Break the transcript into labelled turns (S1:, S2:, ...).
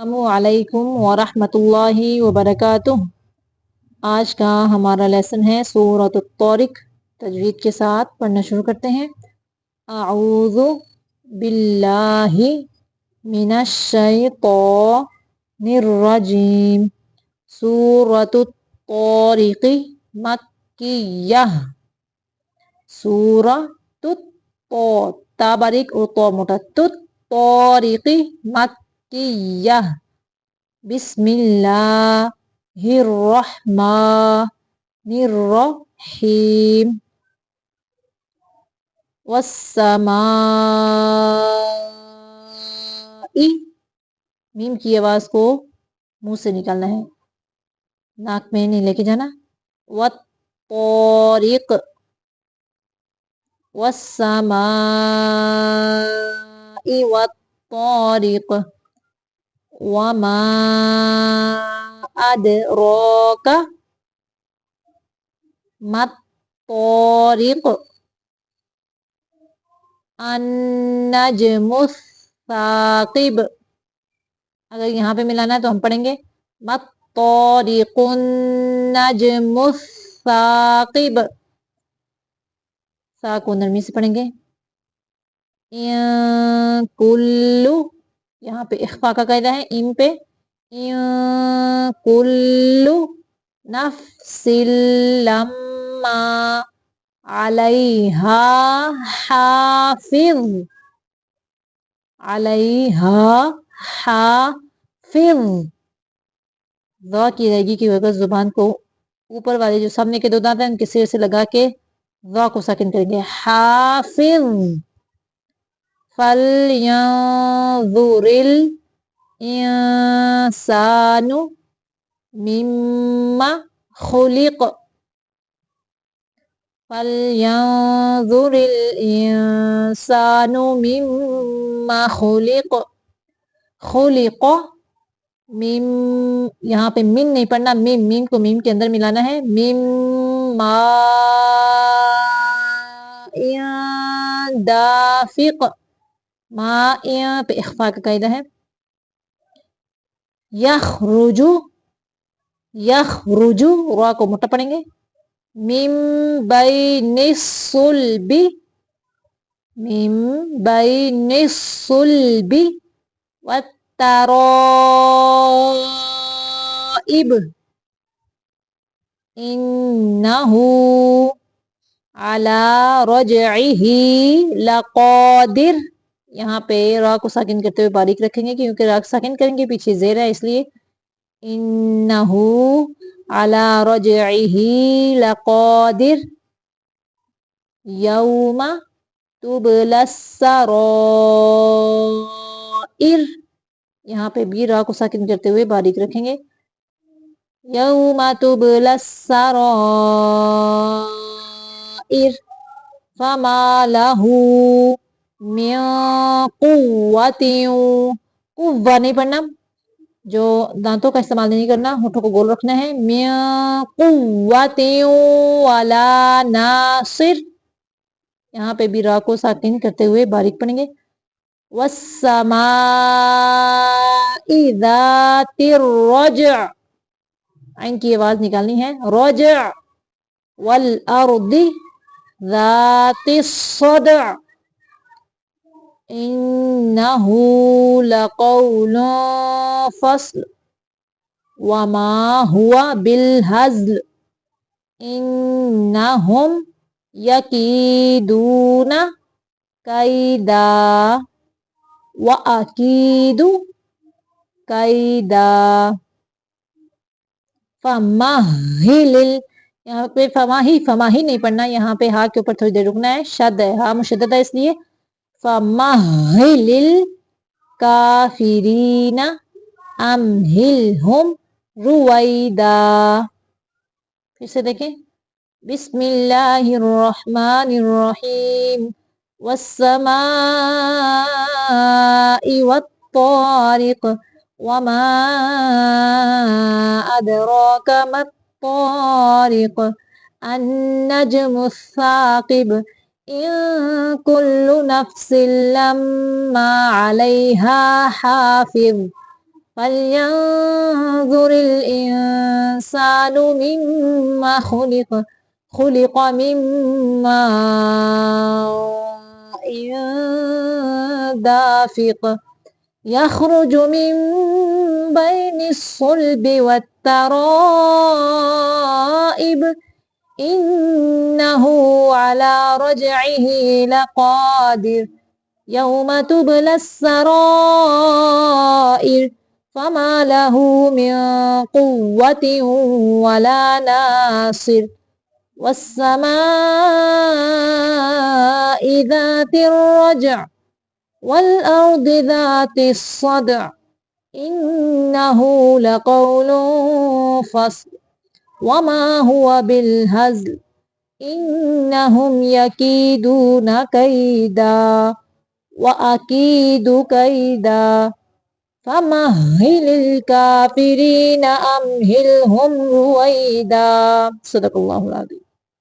S1: السلام علیکم ورحمۃ اللہ وبرکاتہ۔ آج کا ہمارا لیسن ہے سورۃ الطارق۔ تجوید کے ساتھ پڑھنا شروع کرتے ہیں۔ اعوذ باللہ من الشیطان الرجیم۔ سورۃ الطارق مکیہ۔ سورۃ تا باریک اور تو موٹا طارق مکیہ۔ بسم اللہ الرحمن الرحیم۔ والسماء، میم کی آواز کو منہ سے نکالنا ہے، ناک میں نہیں لے کے جانا۔ والطارق، والسماء والطارق، وما أدراك ما الطارق، النجم الثاقب۔ اگر یہاں پہ ملانا ہے تو ہم پڑھیں گے ما الطارق النجم الثاقب، سا کو نرمی سے پڑھیں گے۔ کلو، یہاں پہ اخفا کا قاعدہ ہے، ان پہ کلو نفس لما علیہا حافظ، علیہا حافظ۔ ذا کی ادائیگی کی وجہ زبان کو اوپر والے جو سامنے کے دو دانت ہیں ان کے سر سے لگا کے ذا کو ساکن کریں گے۔ حافظ۔ فَلْيَنظُرِ الْإِنسَانُ مِمَّ خُلِقَ، فَلْيَنظُرِ الْإِنسَانُ مِمَّ خُلِقَ، خُلِقَ میم، یہاں پہ مین نہیں پڑھنا، میم کو میم کے اندر ملانا ہے۔ مما دافق، ماء پہ اخفاء کا قاعدہ ہے۔ یخرج، یخرج را کو موٹا پڑھیں گے۔ من بین الصلب، من بین الصلب والترائب، انہ علی رجعہ لقادر۔ یہاں پہ را کو ساکن کرتے ہوئے باریک رکھیں گے کیونکہ را کو ساکن کریں گے پیچھے زیر ہے، اس لیے انہ علی رجعہ لقادر۔ یوم تبلی السرائر، یہاں پہ بھی را کو ساکن کرتے ہوئے باریک رکھیں گے۔ یوم تبلی السرائر فما لہ من قوۃ، قوہ نہیں پڑھنا، جو دانتوں کا استعمال نہیں کرنا، ہونٹوں کو گول رکھنا ہے۔ من قوۃ ولا ناصر، یہاں پہ بھی را کو ساکن کرتے ہوئے باریک پڑھیں گے۔ والسماء ذات الرجع، عین کی آواز نکالنی ہے، رجع۔ والارض ذات الصدع، انہ لقول فصل وما هو بالہزل، انہم یکیدون کیدا واکید کیدا۔ فمہل، یہاں پہ فماہی نہیں پڑھنا، یہاں پہ ہا کے اوپر تھوڑی دیر رکنا ہے، شد ہے، ہا مشدد ہے، اس لیے فمہل الکافرین امہلہم رویدا۔ پھر سے دیکھیں، بسم اللہ الرحمن الرحیم۔ والسماء والطارق وما أدراك ما الطارق النجم الثاقب إن كل نفس لما عليها حافظ فلينظر الإنسان مما خلق من ماء دافق يخرج من بين الصلب والترائب إنه على رجعه لقادر يوم تبلى السرائر فما له من قوة ولا ناصر والسماء ذات الرجع والأرض ذات الصدع إنه لقول فصل وما هو بالهزل إنهم يكيدون كيدا وأكيد كيدا فمهل الكافرين أمهلهم رويدا صدق الله العظيم